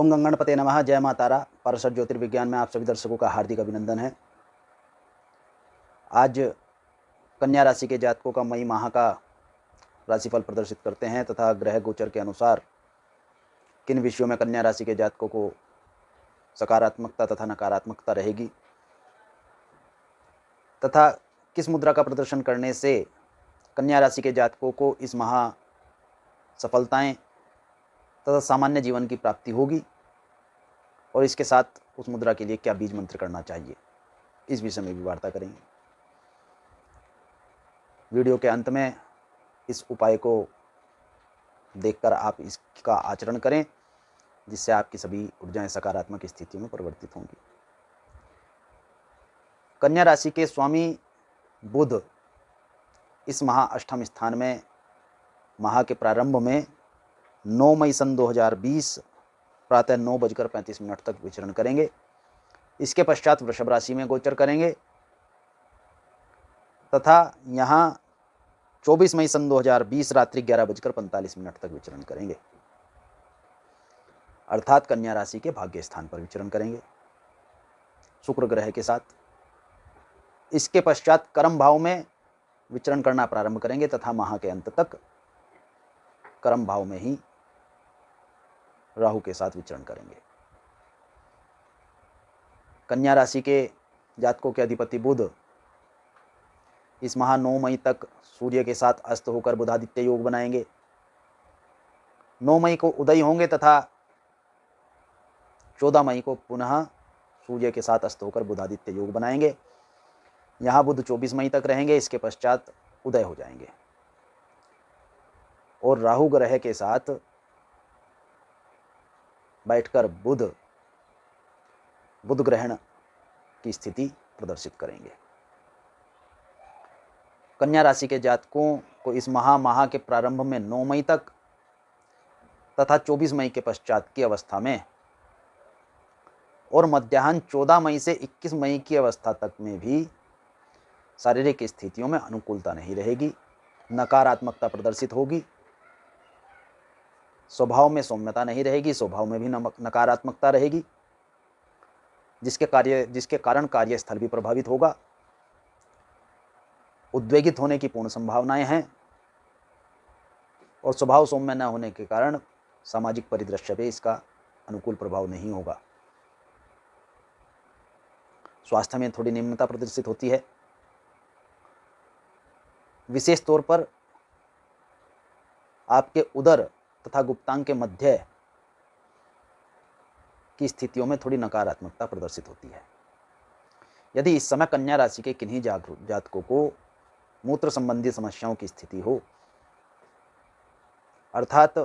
ओम गंगणपते नमः। जय मां तारा। पारसर ज्योतिर्विज्ञान में आप सभी दर्शकों का हार्दिक अभिनंदन है। आज कन्या राशि के जातकों का मई माह का राशिफल प्रदर्शित करते हैं तथा ग्रह गोचर के अनुसार किन विषयों में कन्या राशि के जातकों को सकारात्मकता तथा नकारात्मकता रहेगी तथा किस मुद्रा का प्रदर्शन करने से कन्या राशि के जातकों को इस माह सफलताएं तथा सामान्य जीवन की प्राप्ति होगी और इसके साथ उस मुद्रा के लिए क्या बीज मंत्र करना चाहिए, इस विषय में भी वार्ता करेंगे। वीडियो के अंत में इस उपाय को देखकर आप इसका आचरण करें, जिससे आपकी सभी ऊर्जाएं सकारात्मक स्थितियों में परिवर्तित होंगी। कन्या राशि के स्वामी बुध इस माह अष्टम स्थान में माह के प्रारंभ में 9 मई सन 2020 प्रातः 9:35 तक विचरण करेंगे। इसके पश्चात वृषभ राशि में गोचर करेंगे तथा यहाँ 24 मई सन 2020 रात्रि 11:45 तक विचरण करेंगे, अर्थात कन्या राशि के भाग्य स्थान पर विचरण करेंगे शुक्र ग्रह के साथ। इसके पश्चात कर्म भाव में विचरण करना प्रारंभ करेंगे तथा माह के अंत तक कर्म भाव में ही राहु के साथ विचरण करेंगे। कन्या राशि के जातकों के अधिपति बुध इस माह 9 मई तक सूर्य के साथ अस्त होकर बुधादित्य योग बनाएंगे। 9 मई को उदय होंगे तथा 14 मई को पुनः सूर्य के साथ अस्त होकर बुधादित्य योग बनाएंगे। यहाँ बुध 24 मई तक रहेंगे, इसके पश्चात उदय हो जाएंगे और राहु ग्रह के साथ बैठकर बुध ग्रहण की स्थिति प्रदर्शित करेंगे। कन्या राशि के जातकों को इस माह के प्रारंभ में 9 मई तक तथा 24 मई के पश्चात की अवस्था में और मध्याह्न 14 मई से 21 मई की अवस्था तक में भी शारीरिक स्थितियों में अनुकूलता नहीं रहेगी, नकारात्मकता प्रदर्शित होगी। स्वभाव में सौम्यता नहीं रहेगी, स्वभाव में भी नकारात्मकता रहेगी, जिसके कारण कार्यस्थल भी प्रभावित होगा। उद्वेगित होने की पूर्ण संभावनाएं हैं और स्वभाव सौम्य न होने के कारण सामाजिक परिदृश्य पे इसका अनुकूल प्रभाव नहीं होगा। स्वास्थ्य में थोड़ी निम्नता प्रदर्शित होती है। विशेष तौर पर आपके उदर तथा गुप्तांग के मध्य की स्थितियों में थोड़ी नकारात्मकता प्रदर्शित होती है। यदि इस समय कन्या राशि के किन्हीं जातकों को मूत्र संबंधी समस्याओं की स्थिति हो, अर्थात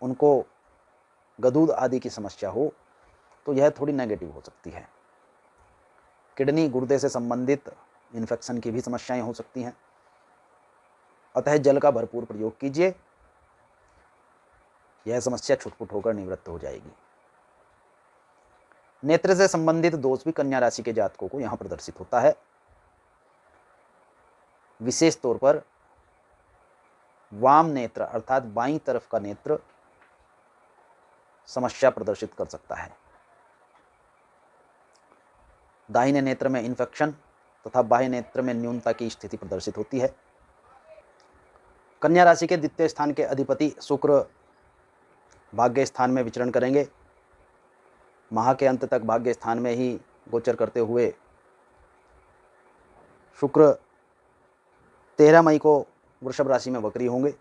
उनको गदूद आदि की समस्या हो, तो यह थोड़ी नेगेटिव हो सकती है। किडनी गुर्दे से संबंधित इन्फेक्शन की भी समस्याएं हो सकती हैं। अतः जल का भरपूर प्रयोग कीजिए, यह समस्या छुटपुट होकर निवृत्त हो जाएगी। नेत्र से संबंधित दोष भी कन्या राशि के जातकों को यहां प्रदर्शित होता है। विशेष तौर पर वाम नेत्र अर्थात बाईं तरफ का नेत्र समस्या प्रदर्शित कर सकता है। दाहिने नेत्र में इन्फेक्शन तथा बाह्य नेत्र में न्यूनता की स्थिति प्रदर्शित होती है। कन्या राशि के द्वितीय स्थान के अधिपति शुक्र भाग्य स्थान में विचरण करेंगे। माह के अंत तक भाग्य स्थान में ही गोचर करते हुए शुक्र 13 मई को वृषभ राशि में वक्री होंगे।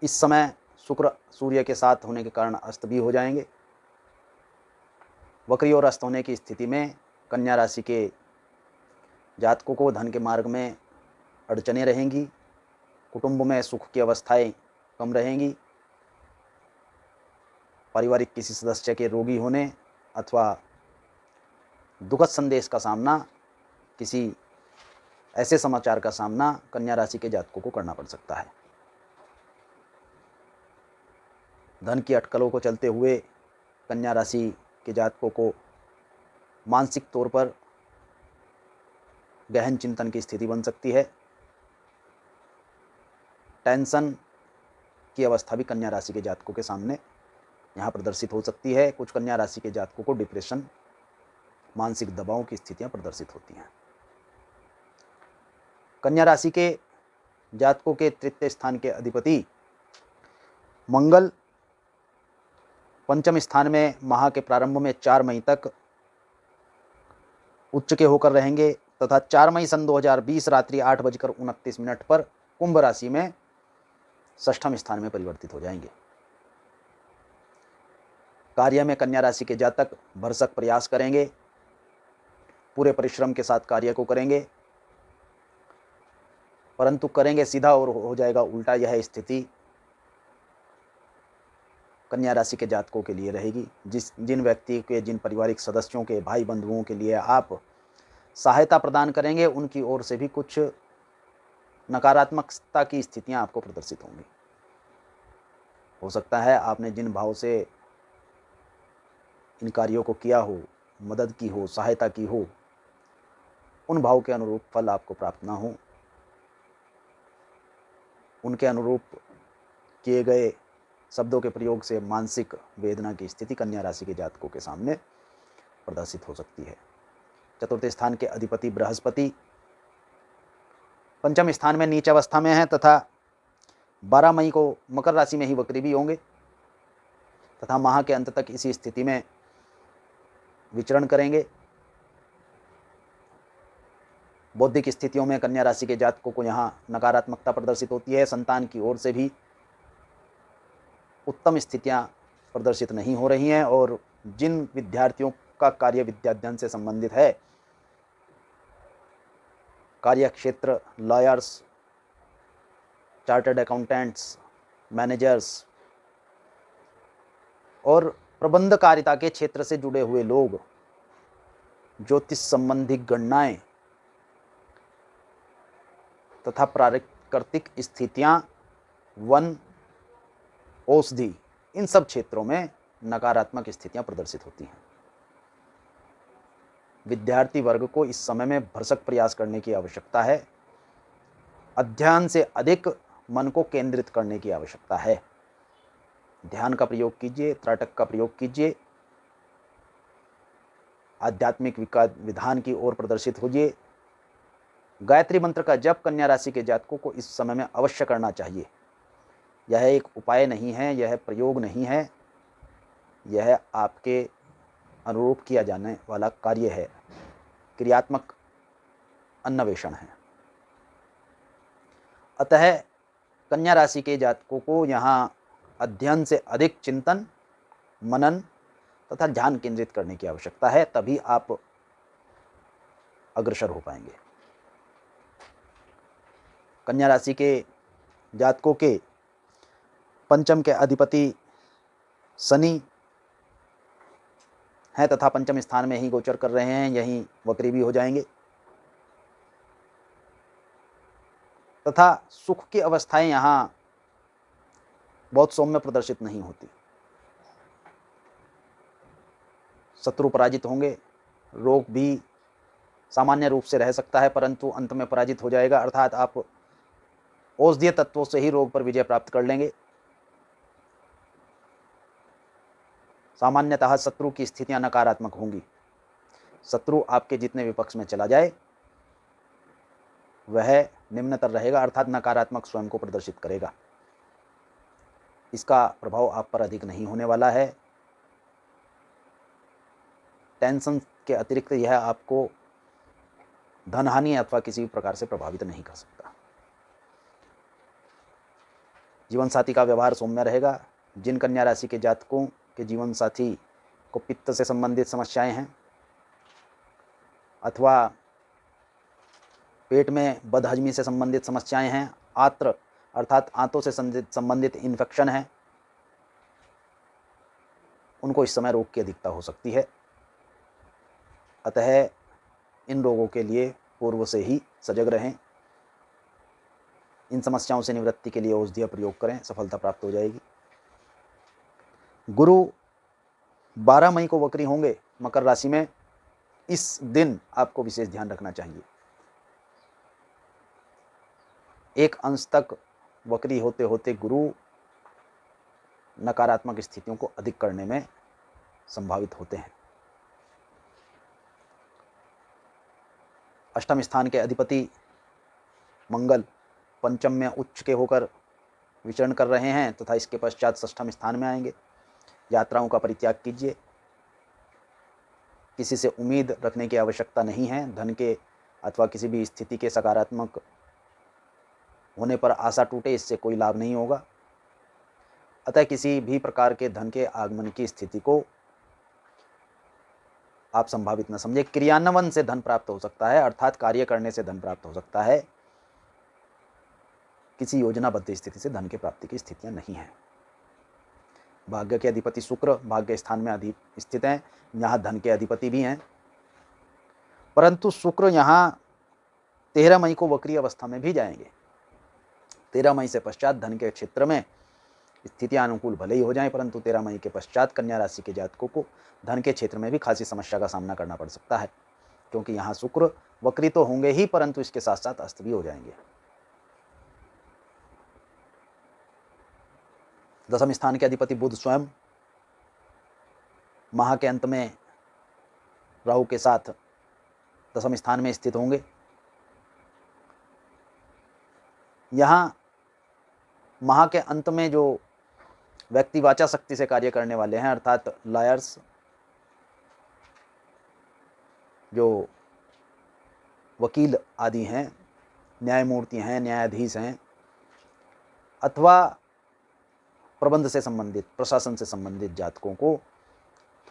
इस समय शुक्र सूर्य के साथ होने के कारण अस्त भी हो जाएंगे। वक्री और अस्त होने की स्थिति में कन्या राशि के जातकों को धन के मार्ग में अड़चनें रहेंगी, कुटुंब में सुख की अवस्थाएं कम रहेंगी, पारिवारिक किसी सदस्य के रोगी होने अथवा दुखद संदेश का सामना, किसी ऐसे समाचार का सामना कन्या राशि के जातकों को करना पड़ सकता है। धन की अटकलों को चलते हुए कन्या राशि के जातकों को मानसिक तौर पर गहन चिंतन की स्थिति बन सकती है। टेंशन की अवस्था भी कन्या राशि के जातकों के सामने यहाँ प्रदर्शित हो सकती है। कुछ कन्या राशि के जातकों को डिप्रेशन, मानसिक दबाव की स्थितियाँ प्रदर्शित होती हैं। कन्या राशि के जातकों के तृतीय स्थान के अधिपति मंगल पंचम स्थान में माह के प्रारंभ में 4 मई तक उच्च के होकर रहेंगे तथा 4 मई सन 2020 रात्रि 8:29 पर कुंभ राशि में षष्ठम स्थान में परिवर्तित हो जाएंगे। कार्य में कन्या राशि के जातक भरसक प्रयास करेंगे, पूरे परिश्रम के साथ कार्य को करेंगे, परंतु करेंगे सीधा और हो जाएगा उल्टा। यह स्थिति कन्या राशि के जातकों के लिए रहेगी। जिन व्यक्ति के, जिन पारिवारिक सदस्यों के, भाई बंधुओं के लिए आप सहायता प्रदान करेंगे, उनकी ओर से भी कुछ नकारात्मकता की स्थितियां आपको प्रदर्शित होंगी। हो सकता है आपने जिन भाव से इन कार्यों को किया हो, मदद की हो, सहायता की हो, उन भाव के अनुरूप फल आपको प्राप्त ना हो। उनके अनुरूप किए गए शब्दों के प्रयोग से मानसिक वेदना की स्थिति कन्या राशि के जातकों के सामने प्रदर्शित हो सकती है। चतुर्थ स्थान के अधिपति बृहस्पति पंचम स्थान में नीच अवस्था में है तथा 12 मई को मकर राशि में ही वक्री भी होंगे तथा माह के अंत तक इसी स्थिति में विचरण करेंगे। बौद्धिक स्थितियों में कन्या राशि के जातकों को यहाँ नकारात्मकता प्रदर्शित होती है। संतान की ओर से भी उत्तम स्थितियां प्रदर्शित नहीं हो रही हैं और जिन विद्यार्थियों का कार्य विद्याध्ययन से संबंधित है, कार्य क्षेत्र, लॉयर्स, चार्टर्ड अकाउंटेंट्स, मैनेजर्स और प्रबंधकारिता के क्षेत्र से जुड़े हुए लोग, ज्योतिष संबंधी गणनाएं तथा प्राकृतिक स्थितियां, वन, औषधि, इन सब क्षेत्रों में नकारात्मक स्थितियां प्रदर्शित होती हैं। विद्यार्थी वर्ग को इस समय में भरसक प्रयास करने की आवश्यकता है। अध्ययन से अधिक मन को केंद्रित करने की आवश्यकता है। ध्यान का प्रयोग कीजिए, त्राटक का प्रयोग कीजिए, आध्यात्मिक विधान की ओर प्रदर्शित होइए। गायत्री मंत्र का जप कन्या राशि के जातकों को इस समय में अवश्य करना चाहिए। यह एक उपाय नहीं है, यह प्रयोग नहीं है, यह आपके अनुरूप किया जाने वाला कार्य है, क्रियात्मक अन्वेषण है। अतः कन्या राशि के जातकों को यहाँ अध्ययन से अधिक चिंतन, मनन तथा ध्यान केंद्रित करने की आवश्यकता है, तभी आप अग्रसर हो पाएंगे। कन्या राशि के जातकों के पंचम के अधिपति शनि हैं तथा पंचम स्थान में ही गोचर कर रहे हैं, यहीं वक्री भी हो जाएंगे तथा सुख की अवस्थाएं यहाँ बहुत सौम्य प्रदर्शित नहीं होती। शत्रु पराजित होंगे, रोग भी सामान्य रूप से रह सकता है परंतु अंत में पराजित हो जाएगा, अर्थात आप औषधीय तत्वों से ही रोग पर विजय प्राप्त कर लेंगे। सामान्यतः शत्रु की स्थितियां नकारात्मक होंगी। शत्रु आपके जितने विपक्ष में चला जाए वह निम्नतर रहेगा, अर्थात नकारात्मक स्वयं को प्रदर्शित करेगा। इसका प्रभाव आप पर अधिक नहीं होने वाला है। टेंशन के अतिरिक्त यह आपको धनहानि अथवा किसी भी प्रकार से प्रभावित नहीं कर सकता। जीवन साथी का व्यवहार सौम्य रहेगा। जिन कन्या राशि के जातकों के जीवन साथी को पित्त से संबंधित समस्याएं हैं अथवा पेट में बदहजमी से संबंधित समस्याएं हैं, आंत्र अर्थात आंतों से संबंधित इन्फेक्शन है, उनको इस समय रोग की अधिकता हो सकती है। अतः इन रोगों के लिए पूर्व से ही सजग रहें। इन समस्याओं से निवृत्ति के लिए औषधीय प्रयोग करें, सफलता प्राप्त हो जाएगी। गुरु 12 मई को वक्री होंगे मकर राशि में। इस दिन आपको विशेष ध्यान रखना चाहिए। एक अंश तक वक्री होते होते गुरु नकारात्मक स्थितियों को अधिक करने में संभावित होते हैं। अष्टम स्थान के अधिपति मंगल पंचम में उच्च के होकर विचरण कर रहे हैं तथा इसके पश्चात षष्ठम स्थान में आएंगे। यात्राओं का परित्याग कीजिए, किसी से उम्मीद रखने की आवश्यकता नहीं है। धन के अथवा किसी भी स्थिति के सकारात्मक होने पर आशा टूटे, इससे कोई लाभ नहीं होगा। अतः किसी भी प्रकार के धन के आगमन की स्थिति को आप संभावित न समझे। क्रियान्वयन से धन प्राप्त हो सकता है, अर्थात कार्य करने से धन प्राप्त हो सकता है। किसी योजनाबद्ध स्थिति से धन की प्राप्ति की स्थितियां नहीं है। भाग्य के अधिपति शुक्र भाग्य स्थान में स्थित हैं, यहाँ धन के अधिपति भी हैं, परंतु शुक्र यहाँ 13 मई को वक्री अवस्था में भी जाएंगे। 13 मई से पश्चात धन के क्षेत्र में स्थितियां अनुकूल भले ही हो जाएं, परंतु 13 मई के पश्चात कन्या राशि के जातकों को धन के क्षेत्र में भी खासी समस्या का सामना करना पड़ सकता है, क्योंकि यहाँ शुक्र वक्री तो होंगे ही, परंतु इसके साथ साथ अस्त भी हो जाएंगे। दशम स्थान के अधिपति बुध स्वयं माह के अंत में राहु के साथ दशम स्थान में स्थित होंगे। यहाँ माह के अंत में जो व्यक्ति वाचा शक्ति से कार्य करने वाले हैं, अर्थात लॉयर्स, जो वकील आदि हैं, न्यायमूर्ति हैं, न्यायाधीश हैं, अथवा प्रबंध से संबंधित, प्रशासन से संबंधित जातकों को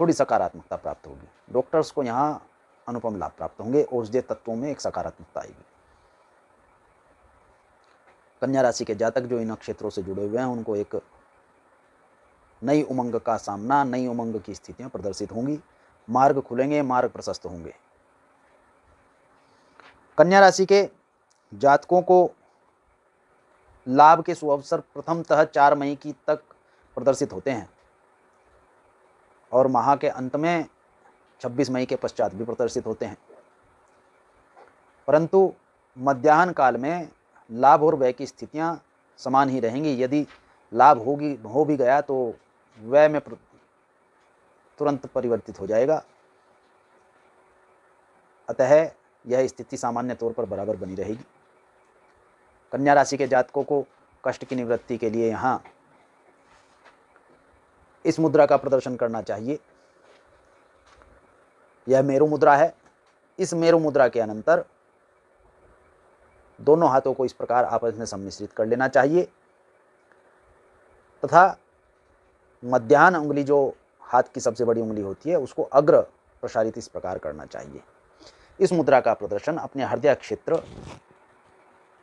थोड़ी सकारात्मकता प्राप्त होगी। डॉक्टर्स को यहाँ अनुपम लाभ प्राप्त होंगे। औषधीय तत्वों में एक सकारात्मकता आएगी। कन्या राशि के जातक जो इन नक्षत्रों से जुड़े हुए हैं, उनको एक नई उमंग का सामना, नई उमंग की स्थितियां प्रदर्शित होंगी। मार्ग खुलेंगे, मार्ग प्रशस्त होंगे। कन्या राशि के जातकों को लाभ के सुअवसर प्रथमतः 4 मई की तक प्रदर्शित होते हैं और माह के अंत में 26 मई के पश्चात भी प्रदर्शित होते हैं, परंतु मध्याह्न काल में लाभ और व्यय की स्थितियां समान ही रहेंगी। यदि लाभ हो भी गया तो व्यय में तुरंत परिवर्तित हो जाएगा। अतः यह स्थिति सामान्य तौर पर बराबर बनी रहेगी। कन्या राशि के जातकों को कष्ट की निवृत्ति के लिए यहाँ इस मुद्रा का प्रदर्शन करना चाहिए। यह मेरु मुद्रा है। इस मेरु मुद्रा के अनंतर दोनों हाथों को इस प्रकार आपस में सम्मिश्रित कर लेना चाहिए तथा मध्याह्न उंगली, जो हाथ की सबसे बड़ी उंगली होती है, उसको अग्र प्रसारित इस प्रकार करना चाहिए। इस मुद्रा का प्रदर्शन अपने हृदय क्षेत्र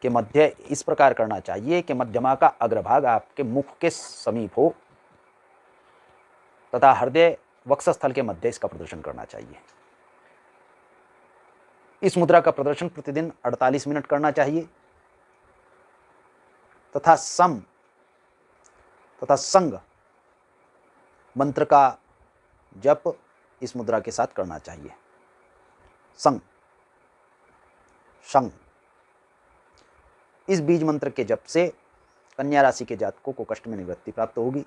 के मध्य इस प्रकार करना चाहिए कि मध्यमा का अग्रभाग आपके मुख के समीप हो तथा हृदय वक्षस्थल के मध्य इसका प्रदर्शन करना चाहिए। इस मुद्रा का प्रदर्शन प्रतिदिन 48 मिनट करना चाहिए तथा सम तथा संग मंत्र का जप इस मुद्रा के साथ करना चाहिए। संग संग इस बीज मंत्र के जप से कन्या राशि के जातकों को कष्ट में निवृत्ति प्राप्त होगी,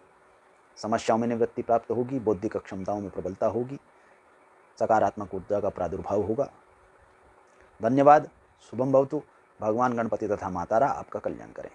समस्याओं में निवृत्ति प्राप्त होगी, बौद्धिक क्षमताओं में प्रबलता होगी, सकारात्मक ऊर्जा का प्रादुर्भाव होगा। धन्यवाद। शुभम भवतु। भगवान गणपति तथा मातारा आपका कल्याण करें।